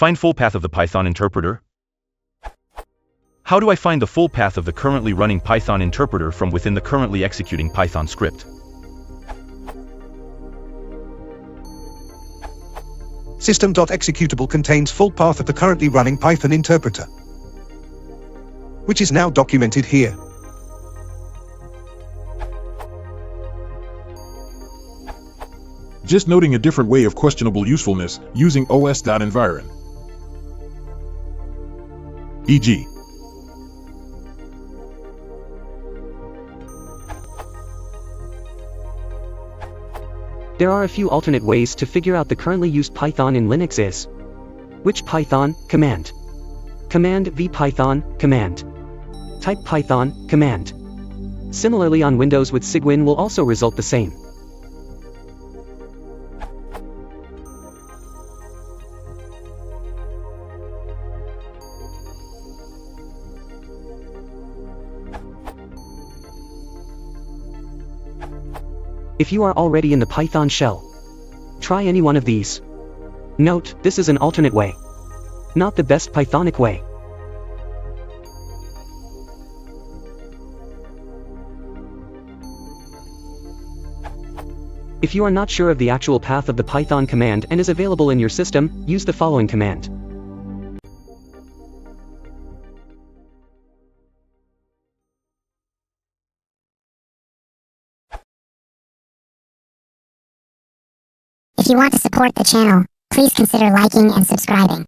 Find full path of the Python interpreter. How do I find the full path of the currently running Python interpreter from within the currently executing Python script? System.executable contains full path of the currently running Python interpreter, which is now documented here. Just noting a different way of questionable usefulness using os.environ. E.g. There are a few alternate ways to figure out the currently used Python in Linux is which Python command, command v Python command, type Python command. Similarly on Windows with Cygwin will also result the same. If you are already in the Python shell, try any one of these. Note, this is an alternate way, not the best Pythonic way. If you are not sure of the actual path of the Python command and is available in your system, use the following command. If you want to support the channel, please consider liking and subscribing.